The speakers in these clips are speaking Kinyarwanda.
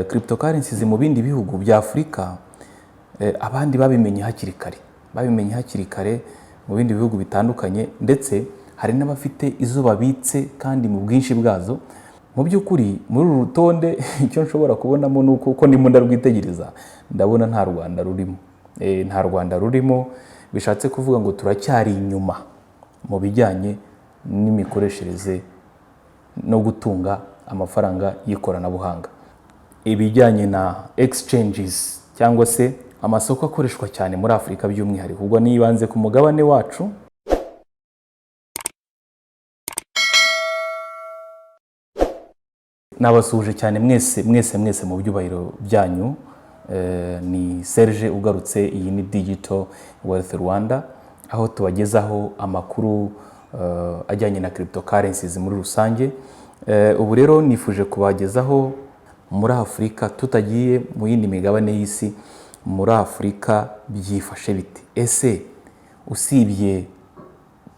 cryptocurrencies mu bindi bihugu bya Afurika abandi babimenye hakiri kare mu bindi bihugu bitandukanye, ndetse hari n'abafite izo babitse kandi mu bwinshi bwazo. Mu by'ukuri muri uru rutonde icyo nshobora kubonamo nuko uko ndimo ndarwitegereza ndabona nta Rwanda rurimo, bishatse kuvuga ngo turacyari inyuma mu bijyanye n'imikoreshereze no gutunga amafaranga y'ikoranabuhanga. Ibijyanye na exchanges cyangwa se amasoko akoreshwa cyane muri Afurika by'umwihariko, ubwo nibanze ku mugabane wacu. Nabasuhuje cyane mwese mu byubahiro byanyu. Ni Serge ugarutse. Iyi ni Digital Wealth Rwanda, aho tubagezaho amakuru ajyanye na cryptocurrencies muri rusange. Ubu rero nifuje kubagezaho muri Afurika, tutagiye mu yindi migabane y'isi. Muri Afurika byifashe bite? Ese usibye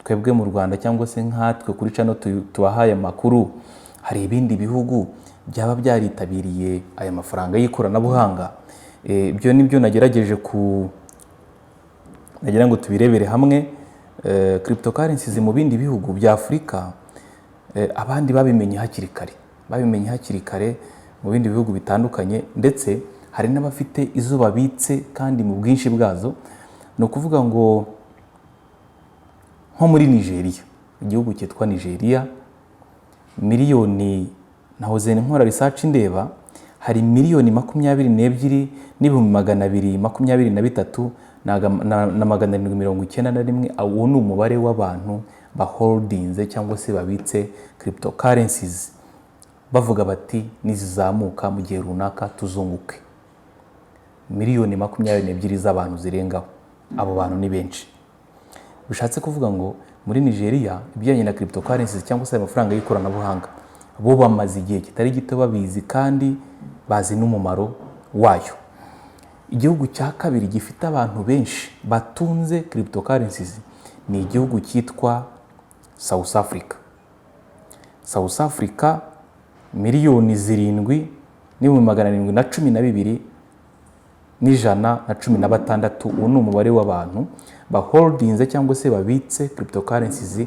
twebwe mu Rwanda cyangwa se nkatwe kuri channel tubahaye amakuru, hari ibindi bihugu byaba byaritabiriye aya mafaranga y'ikoranabuhanga? Ibyo nibyo nagerageje nagira ngo tubirebere hamwe. Cryptocurrencies mu bindi bihugu bya Afurika abandi babimenye hakiri kare mu bindi bihugu bitandukanye, ndetse hari n'abafite izo babitse kandi mu bwinshi bwazo. Ni ukuvuga ngo nko muri Nigeria, igihugu cyitwa Nigeria, miliyoni, nahoze nkora research ndeba, hari miliyoni 22,223 na 791. Uwo ni umubare w'abantu baholdinze cyangwa se babitse cryptocurrencies, bavuga bati nizizamuka mu gihe runaka tuzunguke. Miliyoni 22 z'abantu zirengaho. Abo bantu ni benshi. Bishatse kuvuga ngo muri Nigeria ibijyanye na cryptocurrencies cyangwa se amafaranga y'ikoranabuhanga, bo bamaze igihe kitari gito babizi kandi bazi n'umumaro wayo. Igihugu cya kabiri gifite abantu benshi batunze cryptocurrencies ni igihugu cyitwa South Africa. South Africa, miliyoni 7,712,116. Uwo ni umubare w'abantu baholdinze cyangwa se babitse cryptocurrencies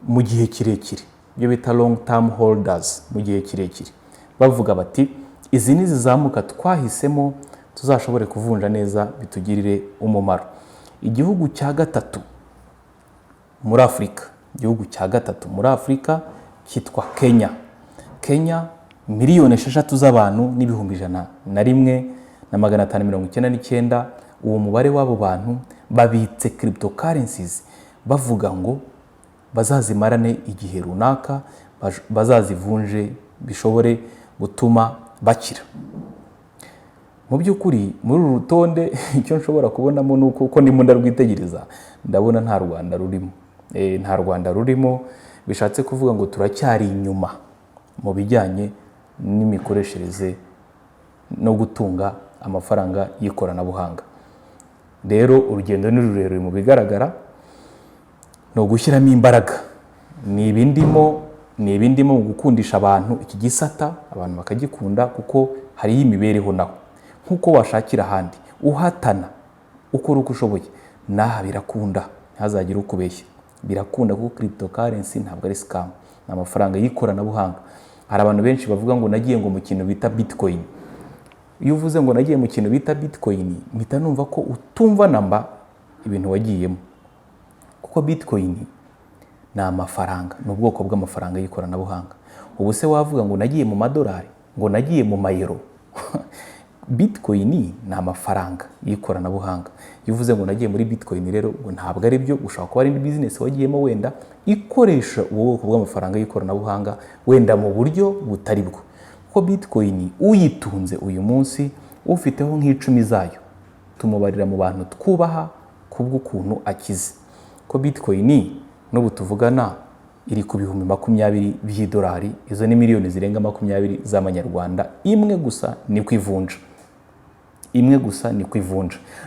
mu gihe kirekire, ibyo bita long term holders, mu gihe kirekire, bavuga bati izi nizizamuka twahisemo tuzashobore kuvunja neza bitugirire umumaro. Igihugu cya gatatu muri Afurika, cyitwa Kenya, miliyoni 6 z'abantu n'ibihumbi 101,599. Uwo mubare w'abo bantu babitse cryptocurrencies bavuga ngo bazazimarane igihe runaka, bazazivunje bishobore gutuma bakira. Mu by'ukuri muri uru rutonde icyo nshobora kubonamo nuko uko ndimo ndarwitegereza ndabona nta Rwanda rurimo, bishatse kuvuga ngo turacyari inyuma mu bijyanye n'imikoreshereze no gutunga amafaranga y'ikoranabuhanga. Rero urugendo ni rurerure mu bigaragara, no gushyiramo imbaraga. Ni ibindimo mu gukundisha abantu iki gisata, abantu bakagikunda kuko hari imibereho naho. Nkuko washakira ahandi uhatana ukora uko ushoboye, naha birakunda, ntihazagire ukubeshya. Birakunda kuko cryptocurrency ntabwo ari scam, ni amafaranga y'ikoranabuhanga. Hari abantu benshi bavuga ngo nagiye ngo mu kintu bita Bitcoin. Iyo uvuze ngo nagiye mu kintu bita Bitcoin, mpita numva ko utumva namba ibintu wagiyemo, kuko Bitcoin ni amafaranga, ni ubwoko bw'amafaranga y'ikoranabuhanga. Ubu se wavuga ngo nagiye mu madolari, ngo nagiye mu mayero? Bitcoin ni amafaranga y'ikoranabuhanga. Iyo uvuze ngo nagiye muri Bitcoin rero ngo ntabwo ari byo, ushobora kuba ari indi business wagiyemo wenda ikoresha ubwoko bw'amafaranga y'ikoranabuhanga wenda mu buryo butari bwo. Kuko Bitcoin uyitunze uyu munsi ufiteho nk'icumi zayo, tumubarira mu bantu twubaha kubw'ukuntu akize. Ko Bitcoin n'ubu tuvugana iri ku bihumbi 20 by'idolari, izo ni miliyoni zirenga 20 z'amanyarwanda. Imwe gusa ni kwivunja.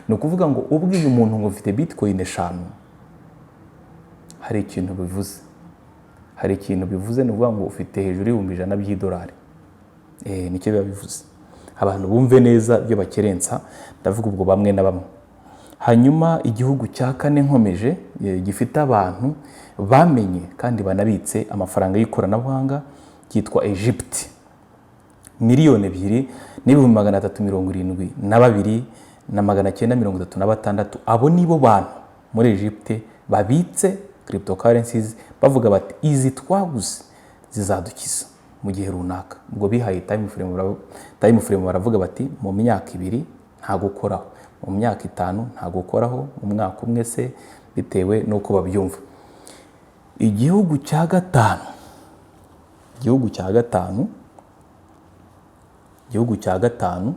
Ni ukuvuga ngo ubwiye umuntu ngo ufite Bitcoin 5, hari ikintu bivuze. Ni ukuvuga ngo ufite hejuru y'ibihumbi 100 by'idolari. nicyo biba bivuze. Abantu bumve neza ibyo bakerensa, ndavuga ubwo bamwe na bamwe. Hanyuma igihugu cya kane nkomeje gifite abantu bamenye kandi banabitse amafaranga y'ikoranabuhanga cyitwa Egypt. 2,372,936. Abo nibo bantu muri Egypt babitse cryptocurrencies bavuga bati izi twaguze zizadukiza mu gihe runaka. Ubwo bihaye time frame baravuga bati mu myaka 2 nta gukoraho, mu myaka 5 nta gukoraho, mu mwaka umwe se, bitewe nuko babyumva. Igihugu cya gatanu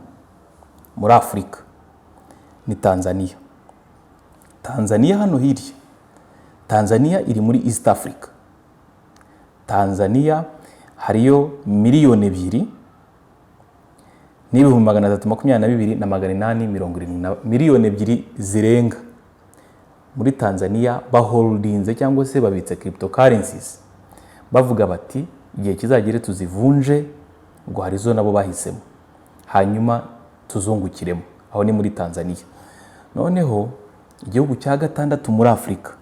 muri Afurika ni Tanzania. Tanzania hano hirya, Tanzania iri muri East Africa. Tanzania hariyo 2,322,870 miliyoni 2 zirenga muri Tanzania baholdinze cyangwa se babitse cryptocurrencies bavuga bati igihe kizagere tuzivunje, ngo harizo nabo bahisemo, hanyuma tuzungukiremo. Aho ni muri Tanzania. Noneho igihugu cya gatandatu muri Afurika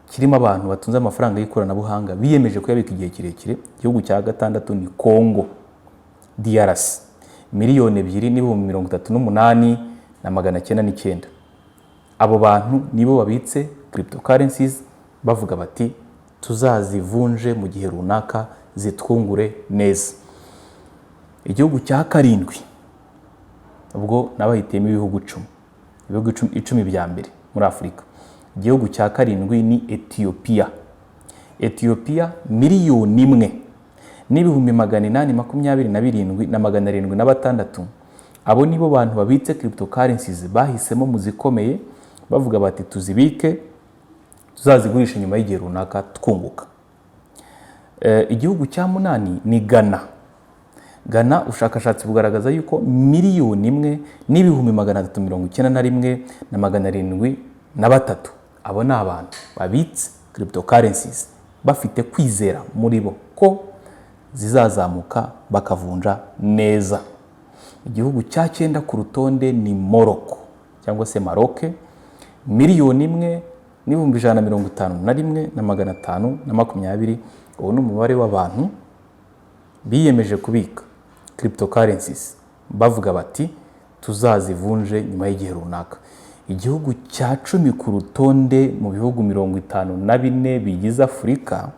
kirimo abantu batunze amafaranga y'ikoranabuhanga biyemeje kuyabika igihe kirekire, igihugu cya gatandatu ni Congo DRC. 2,038,909. Abo bantu nibo babitse cryptocurrencies bavuga bati tuzazivunje mu gihe runaka zitwungure neza. Igihugu cya karindwi, ubwo nabahitiyemo ibihugu 10, ibihugu 10 bya mbere muri Afurika. Igihugu cya karindwi ni Ethiopia. 1,822,726. Abo nibo bantu babitse cryptocurrencies bahisemo mu zikomeye bavuga bati tuzibike tuzazigurisha nyuma y'igihe runaka twunguka. Igihugu cya munani ni Ghana. Ghana ubushakashatsi bugaragaza yuko 1,391,703. Abo ni abantu babitse cryptocurrencies bafite kwizera muri bo ko zizazamuka bakavunja neza. Igihugu cya 9 ku rutonde ni Morocco cyangwa se Maroc. 1,151,520. Uwo ni umubare w'abantu biyemeje kubika cryptocurrencies bavuga bati tuzazivunje nyuma y'igihe runaka. Igihugu cya 10 ku rutonde mu bihugu 54 bigize Afurika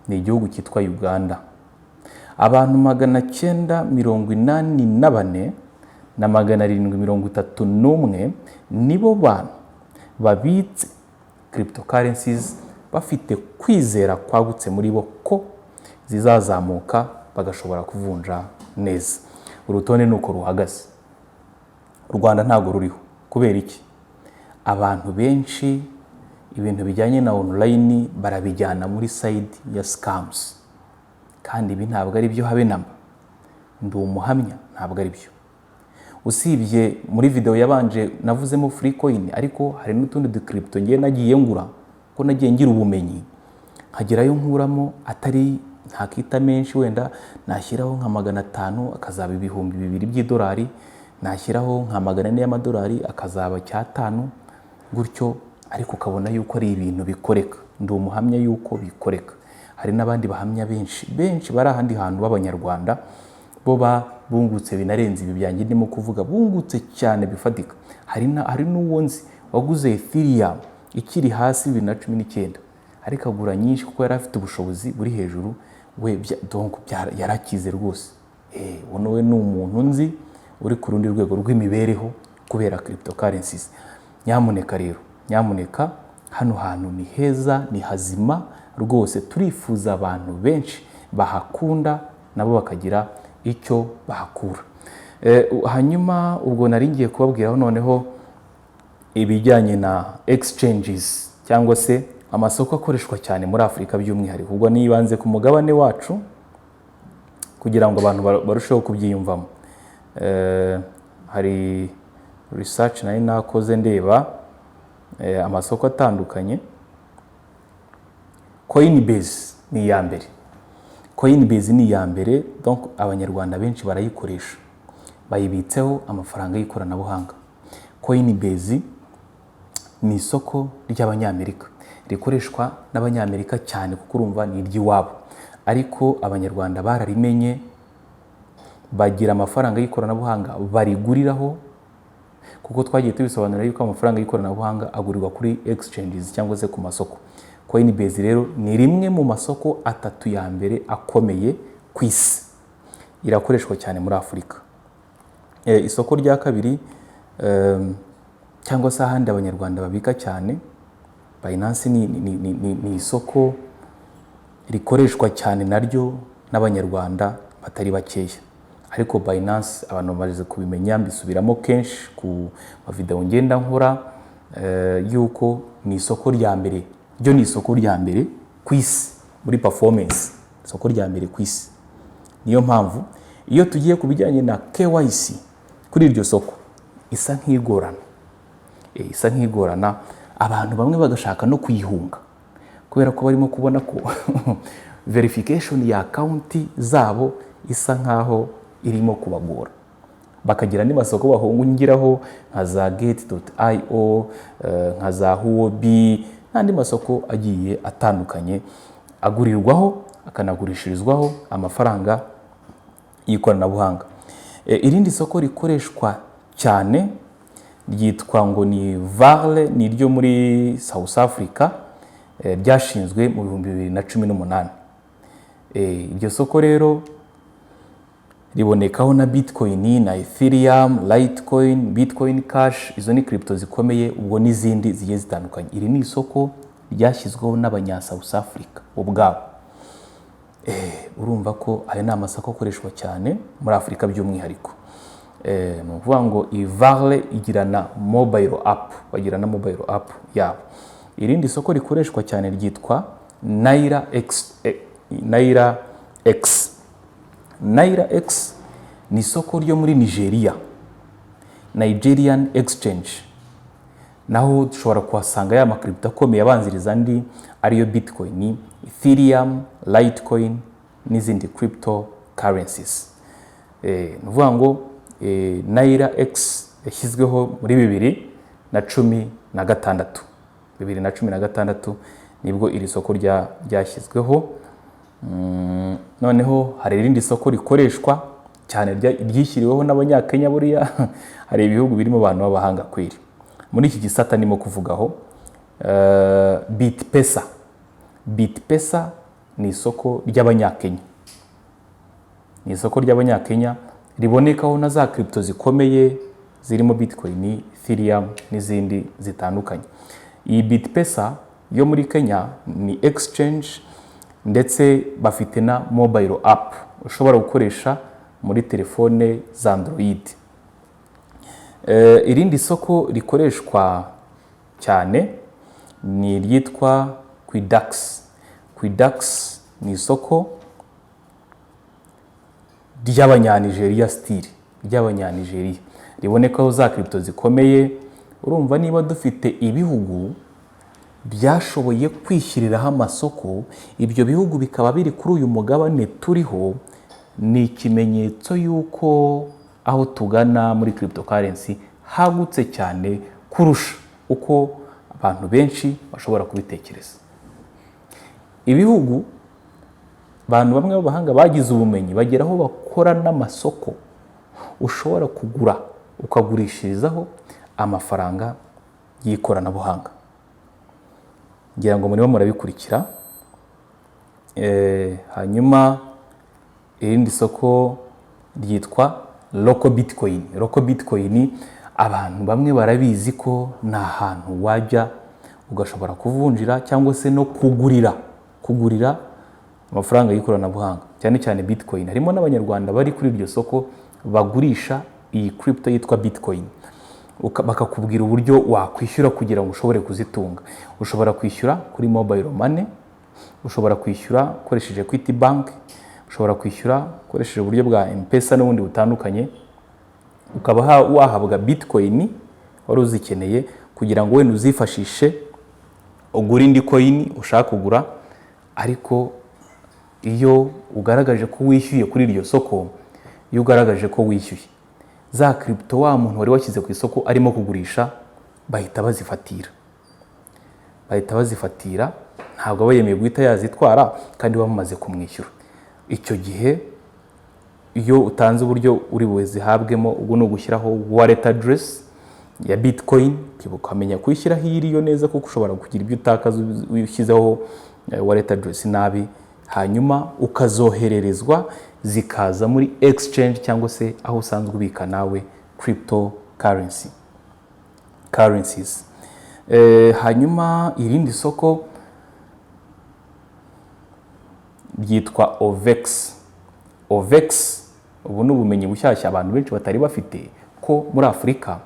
ni igihugu cyitwa Uganda. Abantu 984,731 nibo bantu babitse cryptocurrencies bafite kwizera kwagutse muri bo ko zizazamuka bagashobora kuvunja neza. Urutonde nuko ruhagaze. U Rwanda ntago ruriho. Kubera iki? Abantu benshi ibintu bijyanye na online barabijyana muri side ya scams, kandi ibi ntabwo ari byo habe namba. Ndi umuhamya ntabwo ari byo. Usibye muri video yabanje navuzemo free coin, ariko hari n'utundi du crypto ngiye nagiye ngura ko nagiye ngira ubumenyi nkagerayo nkuramo atari ntakita menshi, wenda nashyiraho nka 500 akazaba ibihumbi 2 by'idolari, nashyiraho nka 400 y'amadolari akazaba cyatanu gutyo, ariko ukabona yuko ari ibintu bikoreka. Ndi umuhamya yuko bikoreka. Hari n'abandi bahamya benshi bari ahandi hantu b'abanyarwanda bo bungutse binarenze ibi byanjye ndimo kuvuga, bungutse cyane bifatika. Hari n'uwo nzi waguze Ethereum ikiri hasi 2019, ariko agura nyinshi kuko yari afite ubushobozi buri hejuru we, donc yarakize rwose. Wono we ni umuntu nzi uri ku rundi rwego rw'imibereho kubera cryptocurrencies. Nyamuneka rero, nyamuneka, hano hantu ni heza, ni hazima rwose. Turifuza abantu benshi bahakunda nabo bakagira icyo bahakura. Hanyuma ubwo nari ngiye kubabwiraho noneho ibijyanye na exchanges cyangwa se amasoko akoreshwa cyane muri Afurika by'umwihariko. Ubwo nibanze ku mugabane wacu kugira ngo abantu barusheho kubyiyumvamo. Hari research nari nakoze ndeba amasoko atandukanye. Coinbase ni iya mbere. Coinbase ni iya mbere, donc abanyarwanda benshi barayikoresha, bayibitseho amafaranga y'ikoranabuhanga. Coinbase ni isoko ry'abanyamerika, rikoreshwa n'abanyamerika cyane kuko urumva ni iry'iwabo, ariko abanyarwanda bararimenye, bagira amafaranga y'ikoranabuhanga bariguriraho, kuko twagiye tubisobanura yuko amafaranga y'ikoranabuhanga agurirwa kuri exchanges cyangwa se ku masoko. Coinbase rero ni rimwe mu masoko 3 ya mbere akomeye ku isi, irakoreshwa cyane muri Afurika. Isoko rya kabiri cyangwa se ahandi abanyarwanda babika cyane, Binance ni isoko rikoreshwa cyane naryo n'abanyarwanda batari bakeya, ariko Binance abantu bamaze kubimenya, mbisubiramo kenshi ku mavideo ngenda nkora, yuko ni isoko rya mbere, ryo ni isoko rya mbere ku isi muri performance, isoko rya mbere ku isi. Niyo mpamvu iyo tugiye kubijyanye na KYC kuri iryo soko isa nk'igorana, abantu bamwe bagashaka no kuyihunga kubera ko barimo kubona ko verification ya account zabo isa nkaho irimo kubagora. Bakagira n'amasoko bahungiraho nka za gate.io, nka za huobi, n'andi masoko agiye atandukanye agurirwaho akanagurishirizwaho amafaranga y'ikoranabuhanga. Irindi soko rikoreshwa cyane ryitwa ngo ni Varle, ni ryo muri South Africa, ryashinzwe mu 2018. Iryo soko rero ribonekaho na Bitcoin na Ethereum, Litecoin, Bitcoin Cash, izo ni crypto zikomeye, ubwo n'izindi zigiye zitandukanye. Iri ni isoko ryashyizweho n'abanya South Africa ubwabo. Urumva ko aya ni amasoko akoreshwa cyane muri Afurika by'umwihariko. Ni ukuvuga ngo Varle igirana mobile app, bagirana mobile app yabo. Irindi soko rikoreshwa cyane ryitwa Naira X. Naira X ni isoko ryo muri Nigeria, Nigerian Exchange. Naho dushobora kuhasanga ya makripto akomeye abanziriza andi ariyo Bitcoin, Ethereum, Litecoin n'izindi cryptocurrencies. Ni ukuvuga ngo Naira X yashyizweho muri 2016 nibwo iri soko ryashyizweho. Noneho hari irindi soko rikoreshwa cyane ryishyiriweho n'abanyakenya, buriya hari ibihugu birimo abantu b'abahanga kwiri muri iki gisata nimo kuvugaho. Bitpesa ni isoko ry'abanyakenya, ribonekaho na za crypto zikomeye zirimo Bitcoin, Ethereum n'izindi zitandukanye. Iyi Bitpesa yo muri Kenya ni exchange, ndetse bafite na mobile app ushobora gukoresha muri telefone za Android. Irindi soko rikoreshwa cyane ni ryitwa Quidax ni isoko ry'abanyanigeria ribonekaho za crypto zikomeye. Urumva niba dufite ibihugu byashoboye kwishyiriraho amasoko, ibyo bihugu bikaba biri kuri uyu mugabane turiho, ni ikimenyetso yuko aho tugana muri cryptocurrency hagutse cyane kurusha uko abantu benshi bashobora kubitekereza. Ibihugu, abantu bamwe b'abahanga bagize ubumenyi bageraho bakora n'amasoko ushobora kugura ukagurishirizaho amafaranga y'ikoranabuhanga. Ngira ngo murimo murabikurikira. Hanyuma irindi soko ryitwa Local Bitcoin. Abantu bamwe barabizi ko ni ahantu wajya ugashobora kuvunjira cyangwa se no kugurira amafaranga y'ikoranabuhanga, cyane cyane Bitcoin. Harimo n'abanyarwanda bari kuri iryo soko bagurisha iyi crypto yitwa Bitcoin, bakakubwira uburyo wakwishyura kugira ngo ushobore kuzitunga. Ushobora kwishyura kuri mobile money, ushobora kwishyura ukoresheje Equity Bank, ushobora kwishyura ukoresheje uburyo bwa M-Pesa n'ubundi butandukanye, ukaba wahabwa Bitcoin wari uzikeneye kugira ngo wenda uzifashishe ugura indi coin ushaka kugura, ariko iyo ugaragaje ko wishyuye kuri iryo soko, iyo ugaragaje ko wishyuye za crypto wa muntu wari washyize ku isoko arimo kugurisha bahita bazifatira ntabwo aba yemeye guhita yazitwara kandi bamaze kumwishyura. Icyo gihe iyo utanze uburyo uri buzihabwemo, ubwo ni ugushyiraho wallet address ya Bitcoin, ukamenya kuyishyiraho iriyo neza kuko ushobora kugira ibyo utakaza ushyizeho wallet address nabi, hanyuma ukazohererezwa zikaza muri exchange cyangwa se aho usanzwe ubika nawe currencies. Hanyuma irindi soko byitwa OVX. Ubu ni ubumenyi bushyashya abantu benshi batari bafite, ko muri Afurika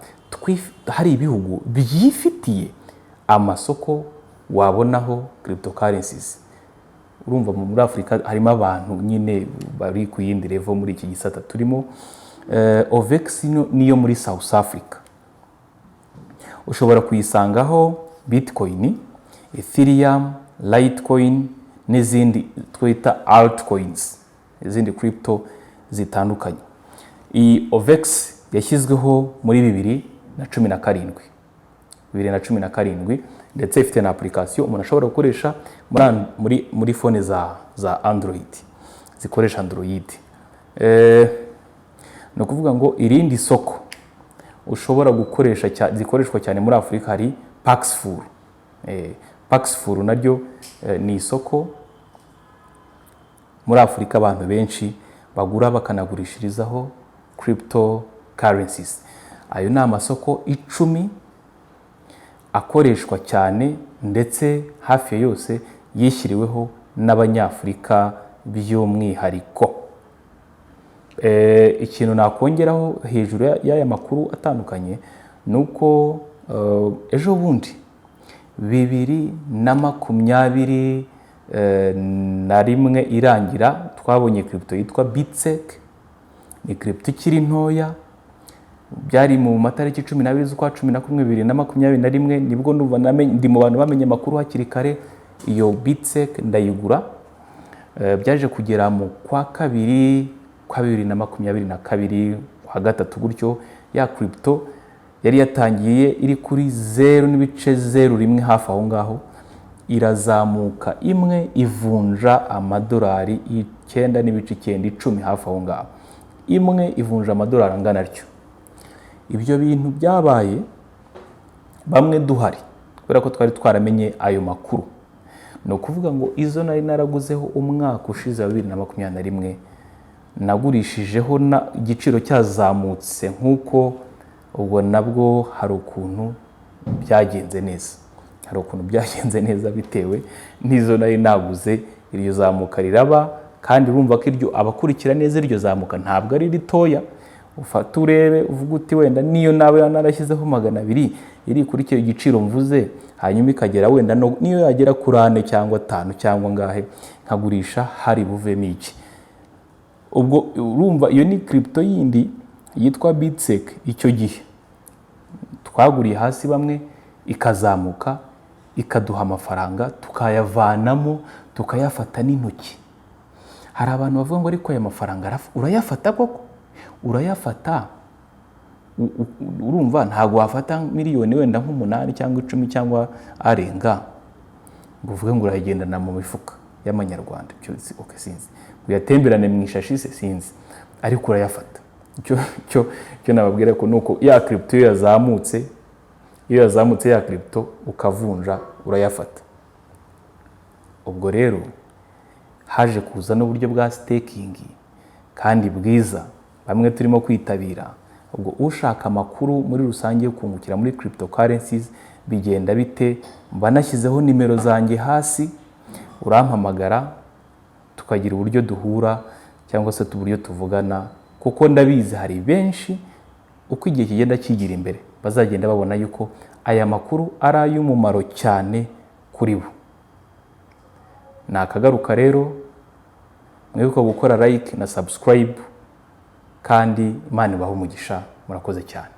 hari ibihugu byifitiye amasoko wabonaho cryptocurrencies. Urumva muri Afurika harimo abantu nyine bari ku yindi level muri iki gisata turimo. OVX niyo muri South Africa. Ushobora kuyisangaho Bitcoin, Ethereum, Litecoin n'izindi twita altcoins, izindi crypto zitandukanye. Iyi OVX yashyizweho muri 2017 ndetse ifite na application umuntu ashobora gukoresha muri phone za Android, zikoresha Android. No kuvuga ngo irindi soko ushobora gukoresha zikoreshwa cyane muri Afurika hari Paxful. Paxful naryo ni isoko muri Afurika abantu benshi bagura bakanagurishirizaho cryptocurrencies. Ayo ni amasoko 10 akoreshwa cyane ndetse hafi ya yose yishyiriweho n'Abanyafurika by'umwihariko. Ikintu nakongeraho hejuru y'aya makuru atandukanye nuko ejo bundi 2021 irangira twabonye crypto yitwa Bitsec. Ni crypto ikiri ntoya, byari mu matariki 12 z'ukwa 11 2021 nibwo ndi mu bantu bamenye makuru hakiri kare. Iyo Bitsec ndayigura, byaje kugera mu kwa kabiri kwa 2022 kwa gatatu gutyo. Ya crypto yari yatangiye iri kuri 0.01 hafi aho ngaho, irazamuka imwe ivunja amadolari 9.9 hafi aho ngaho, imwe ivunja amadolari angana atyo. Ibyo bintu byabaye bamwe duhari kubera ko twari twaramenye ayo makuru. No kuvuga ngo izo nari naraguzeho umwaka ushize wa 2021 nagurishijeho na igiciro cyazamutse nkuko, ubwo nabwo hari ukuntu byagenze neza, bitewe n'izo nari naguze. Iryo zamuka riraba kandi urumva ko iryo abakurikira neza iryo zamuka ntabwo ari ritoya. Ufata urebe uvuga uti wenda niyo nawe narashyizeho 200 iri kuri icyo giciro mvuze, hanyuma ikagera wenda niyo yagera kuri 4 cyangwa 5 cyangwa ngahe nkagurisha hari buvemo iki. Ubwo urumva iyo ni crypto yindi yitwa Bitsec. Icyo gihe twaguriye hasi bamwe, ikazamuka ikaduha amafaranga tukayavanamo tukayafata n'intoki. Hari abantu bavuga ngo ariko aya mafaranga urayafata koko? Urayafata, urumva ntabwo wafata miliyoni wenda nk'8 cyangwa 10 cyangwa arenga ngo uvuge ngo urayigendana mu mifuka y'amanyarwanda. Okay, sinzi uyatemberane mu ishashi se, sinzi, ariko urayafata. Cyo nababwira ko nuko ya crypto iyo yazamutse ya crypto ukavunja urayafata. Ubwo rero haje kuza n'uburyo bwa staking kandi bwiza bamwe turimo kwitabira. Ubwo ushaka amakuru muri rusange yo kungukira muri cryptocurrencies bigenda bite, banashyizeho nimero zanjye hasi, urampamagara tukagira uburyo duhura cyangwa se uburyo tuvugana, kuko ndabizi hari benshi uko igihe kigenda kigira imbere bazagenda babona yuko aya makuru ari ay'umumaro cyane kuri bo. Nakagaruka rero mwibuka gukora like na subscribe, kandi Imana ibahe umugisha. Murakoze cyane.